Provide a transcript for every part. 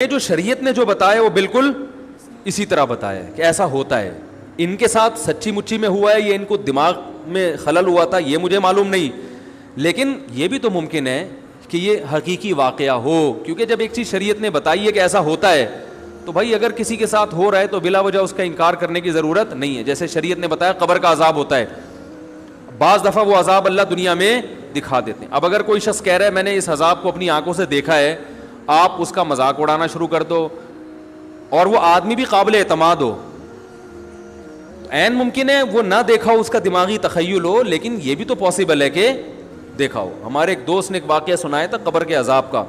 جو شریعت نے جو بتایا وہ بالکل اسی طرح بتایا ہے کہ ایسا ہوتا ہے. ان کے ساتھ سچی مچی میں ہوا ہے یا ان کو دماغ میں خلل ہوا تھا یہ مجھے معلوم نہیں, لیکن یہ بھی تو ممکن ہے کہ یہ حقیقی واقعہ ہو, کیونکہ جب ایک چیز شریعت نے بتائی ہے کہ ایسا ہوتا ہے تو بھائی اگر کسی کے ساتھ ہو رہا ہے تو بلا وجہ اس کا انکار کرنے کی ضرورت نہیں ہے. جیسے شریعت نے بتایا قبر کا عذاب ہوتا ہے, بعض دفعہ وہ عذاب اللہ دنیا میں دکھا دیتے ہیں. اب اگر کوئی شخص کہہ رہا ہے میں نے اس عذاب کو اپنی آنکھوں سے دیکھا ہے, آپ اس کا مذاق اڑانا شروع کر دو اور وہ آدمی بھی قابل اعتماد ہو, عین ممکن ہے وہ نہ دیکھا ہو, اس کا دماغی تخیل ہو, لیکن یہ بھی تو پاسبل ہے کہ دیکھا ہو. ہمارے ایک دوست نے ایک واقعہ سنایا تھا قبر کے عذاب کا,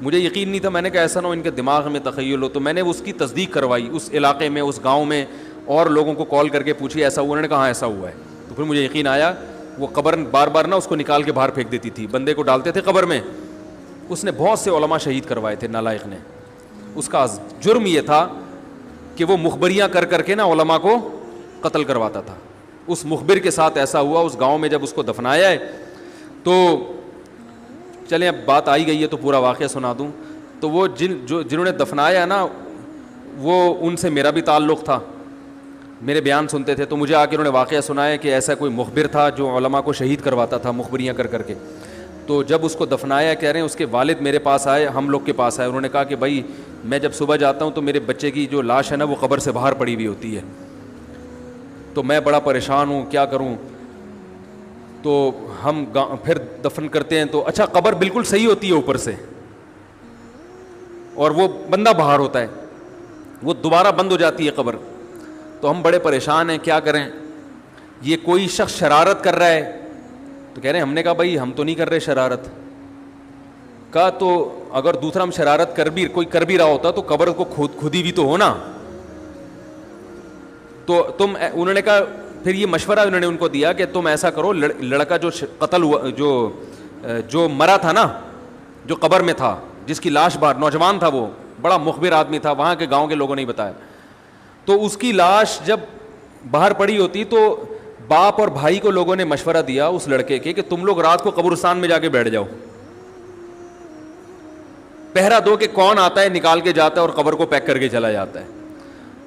مجھے یقین نہیں تھا, میں نے کہا ایسا نہ ہو ان کے دماغ میں تخیل ہو, تو میں نے اس کی تصدیق کروائی اس علاقے میں, اس گاؤں میں, اور لوگوں کو کال کر کے پوچھی ایسا ہوا, انہوں نے کہا ہاں ایسا ہوا ہے. تو پھر مجھے یقین آیا. وہ قبر بار بار نہ اس کو نکال کے باہر پھینک دیتی تھی, بندے کو ڈالتے تھے قبر میں. اس نے بہت سے علماء شہید کروائے تھے نالائق نے. اس کا جرم یہ تھا کہ وہ مخبریاں کر کر کے نا علماء کو قتل کرواتا تھا. اس مخبر کے ساتھ ایسا ہوا اس گاؤں میں. جب اس کو دفنایا ہے تو چلیں اب بات آئی گئی ہے تو پورا واقعہ سنا دوں. تو وہ جنہوں نے دفنایا ہے نا, وہ ان سے میرا بھی تعلق تھا, میرے بیان سنتے تھے, تو مجھے آ کے انہوں نے واقعہ سنایا کہ ایسا کوئی مخبر تھا جو علماء کو شہید کرواتا تھا مخبریاں کر کر کے. تو جب اس کو دفنایا, کہہ رہے ہیں اس کے والد میرے پاس آئے, ہم لوگ کے پاس آئے, انہوں نے کہا کہ بھائی میں جب صبح جاتا ہوں تو میرے بچے کی جو لاش ہے نا وہ قبر سے باہر پڑی ہوئی ہوتی ہے, تو میں بڑا پریشان ہوں کیا کروں. تو ہم پھر دفن کرتے ہیں تو اچھا قبر بالکل صحیح ہوتی ہے اوپر سے, اور وہ بندہ باہر ہوتا ہے, وہ دوبارہ بند ہو جاتی ہے قبر. تو ہم بڑے پریشان ہیں کیا کریں, یہ کوئی شخص شرارت کر رہا ہے. تو کہہ رہے ہیں, ہم نے کہا بھائی ہم تو نہیں کر رہے شرارت. کہا تو اگر دوسرا ہم شرارت کوئی کر بھی رہا ہوتا تو قبر کو کھودی بھی تو ہونا. تو انہوں نے کہا, پھر یہ مشورہ انہوں نے ان کو دیا کہ تم ایسا کرو, لڑکا جو قتل ہوا, جو مرا تھا نا, جو قبر میں تھا, جس کی لاش باہر, نوجوان تھا, وہ بڑا مخبر آدمی تھا, وہاں کے گاؤں کے لوگوں نے بتایا. تو اس کی لاش جب باہر پڑی ہوتی تو باپ اور بھائی کو لوگوں نے مشورہ دیا اس لڑکے کے کہ تم لوگ رات کو قبرستان میں جا کے بیٹھ جاؤ, پہرا دو کہ کون آتا ہے نکال کے جاتا ہے اور قبر کو پیک کر کے چلا جاتا ہے.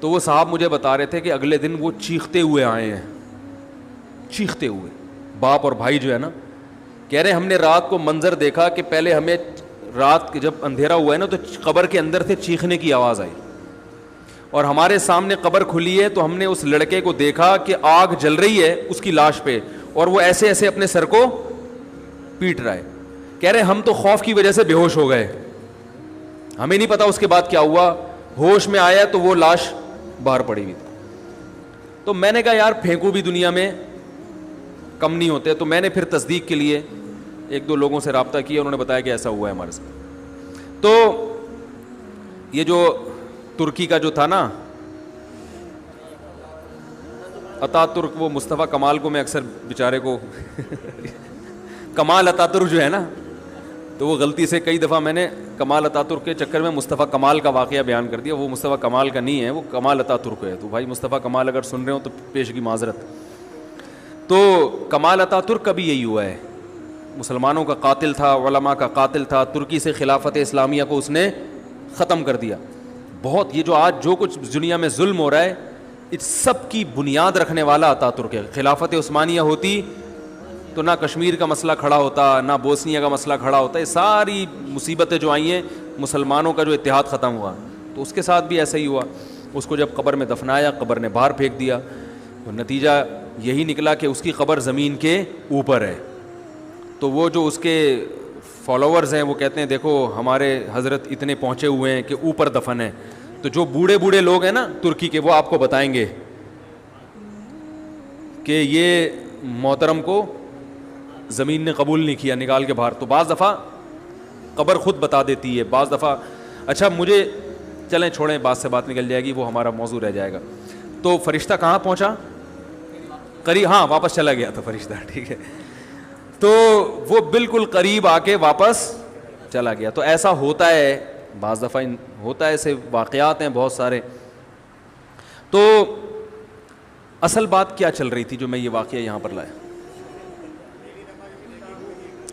تو وہ صاحب مجھے بتا رہے تھے کہ اگلے دن وہ چیختے ہوئے آئے ہیں, چیختے ہوئے, باپ اور بھائی جو ہے نا, کہہ رہے ہم نے رات کو منظر دیکھا کہ پہلے ہمیں رات جب اندھیرا ہوا ہے نا تو قبر کے اندر سے چیخنے کی آواز آئی, اور ہمارے سامنے قبر کھلی ہے تو ہم نے اس لڑکے کو دیکھا کہ آگ جل رہی ہے اس کی لاش پہ, اور وہ ایسے ایسے اپنے سر کو پیٹ رہا ہے. کہہ رہے ہم تو خوف کی وجہ سے بے ہوش ہو گئے, ہمیں نہیں پتا اس کے بعد کیا ہوا. ہوش میں آیا تو وہ لاش باہر پڑی ہوئی تھی. تو میں نے کہا یار پھینکو بھی دنیا میں کم نہیں ہوتے. تو میں نے پھر تصدیق کے لیے ایک دو لوگوں سے رابطہ کیا, انہوں نے بتایا کہ ایسا ہوا ہے ہمارے ساتھ. تو یہ جو ترکی کا جو تھا نا اتا ترک, وہ مصطفیٰ کمال کو میں اکثر بیچارے کو کمال اتا ترک جو ہے نا, تو وہ غلطی سے کئی دفعہ میں نے کمال اتا ترک کے چکر میں مصطفیٰ کمال کا واقعہ بیان کر دیا. وہ مصطفیٰ کمال کا نہیں ہے, وہ کمال اتا ترک ہے. تو بھائی مصطفیٰ کمال اگر سن رہے ہو تو پیشگی معذرت. تو کمال اتا ترک کا بھی یہی ہوا ہے, مسلمانوں کا قاتل تھا, علماء کا قاتل تھا, ترکی سے خلافت اسلامیہ کو اس نے ختم کر دیا. بہت یہ جو آج جو کچھ دنیا میں ظلم ہو رہا ہے اس سب کی بنیاد رکھنے والا اتا ترک ہے. خلافت عثمانیہ ہوتی تو نہ کشمیر کا مسئلہ کھڑا ہوتا, نہ بوسنیا کا مسئلہ کھڑا ہوتا. یہ ساری مصیبتیں جو آئی ہیں, مسلمانوں کا جو اتحاد ختم ہوا, تو اس کے ساتھ بھی ایسا ہی ہوا. اس کو جب قبر میں دفنایا, قبر نے باہر پھینک دیا, تو نتیجہ یہی نکلا کہ اس کی قبر زمین کے اوپر ہے. تو وہ جو اس کے فالوورز ہیں وہ کہتے ہیں دیکھو ہمارے حضرت اتنے پہنچے ہوئے ہیں کہ اوپر دفن ہے. تو جو بوڑھے بوڑھے لوگ ہیں نا ترکی کے, وہ آپ کو بتائیں گے کہ یہ محترم کو زمین نے قبول نہیں کیا, نکال کے باہر. تو بعض دفعہ قبر خود بتا دیتی ہے, بعض دفعہ. اچھا مجھے چلیں چھوڑیں, بات سے بات نکل جائے گی, وہ ہمارا موضوع رہ جائے گا. تو فرشتہ کہاں پہنچا, قریب, ہاں واپس چلا گیا تھا فرشتہ, ٹھیک ہے. تو وہ بالکل قریب آ کے واپس چلا گیا. تو ایسا ہوتا ہے بعض دفعہ, ہوتا ہے, ایسے واقعات ہیں بہت سارے. تو اصل بات کیا چل رہی تھی جو میں یہ واقعہ یہاں پر لایا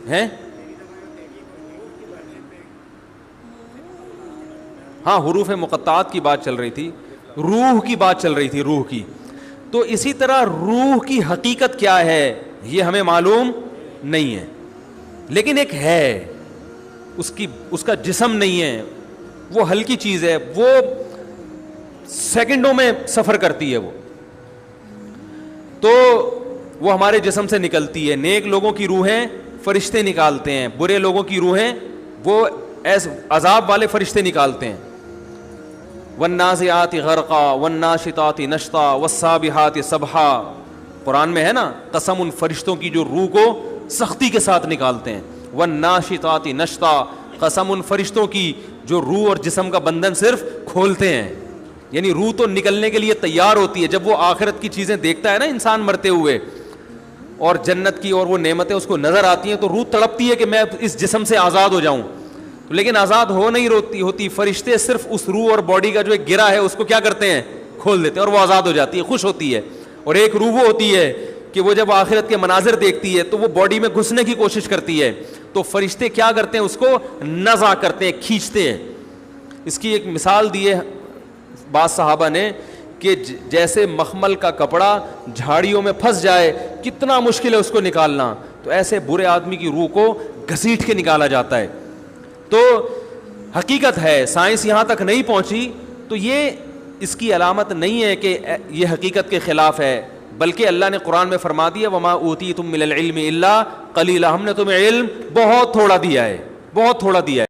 ہیں؟ ہاں حروف مقطعات کی بات چل رہی تھی, روح کی بات چل رہی تھی, روح کی. تو اسی طرح روح کی حقیقت کیا ہے یہ ہمیں معلوم نہیں ہے, لیکن ایک ہے, اس کا جسم نہیں ہے, وہ ہلکی چیز ہے, وہ سیکنڈوں میں سفر کرتی ہے. وہ تو وہ ہمارے جسم سے نکلتی ہے. نیک لوگوں کی روحیں فرشتے نکالتے ہیں, برے لوگوں کی روحیں وہ عذاب والے فرشتے نکالتے ہیں. والنازعات غرقا والناشطات نشطا والسابحات سبحا, قرآن میں ہے نا, قسم ان فرشتوں کی جو روح کو سختی کے ساتھ نکالتے ہیں. والناشطات نشطا, قسم ان فرشتوں کی جو روح اور جسم کا بندھن صرف کھولتے ہیں. یعنی روح تو نکلنے کے لیے تیار ہوتی ہے. جب وہ آخرت کی چیزیں دیکھتا ہے نا انسان مرتے ہوئے, اور جنت کی اور وہ نعمتیں اس کو نظر آتی ہیں, تو روح تڑپتی ہے کہ میں اس جسم سے آزاد ہو جاؤں, لیکن آزاد ہو نہیں ہوتی. فرشتے صرف اس روح اور باڈی کا جو ایک گرہ ہے اس کو کیا کرتے ہیں, کھول دیتے ہیں, اور وہ آزاد ہو جاتی ہے, خوش ہوتی ہے. اور ایک روح وہ ہوتی ہے کہ وہ جب آخرت کے مناظر دیکھتی ہے تو وہ باڈی میں گھسنے کی کوشش کرتی ہے, تو فرشتے کیا کرتے ہیں, اس کو نزع کرتے ہیں, کھینچتے ہیں. اس کی ایک مثال دی ہے بعض صحابہ نے کہ جیسے مخمل کا کپڑا جھاڑیوں میں پھنس جائے کتنا مشکل ہے اس کو نکالنا, تو ایسے برے آدمی کی روح کو گھسیٹ کے نکالا جاتا ہے. تو حقیقت ہے, سائنس یہاں تک نہیں پہنچی, تو یہ اس کی علامت نہیں ہے کہ یہ حقیقت کے خلاف ہے, بلکہ اللہ نے قرآن میں فرما دیا وما اوتیتم من العلم الا قلیلا, ہم نے تمہیں علم بہت تھوڑا دیا ہے, بہت تھوڑا دیا ہے.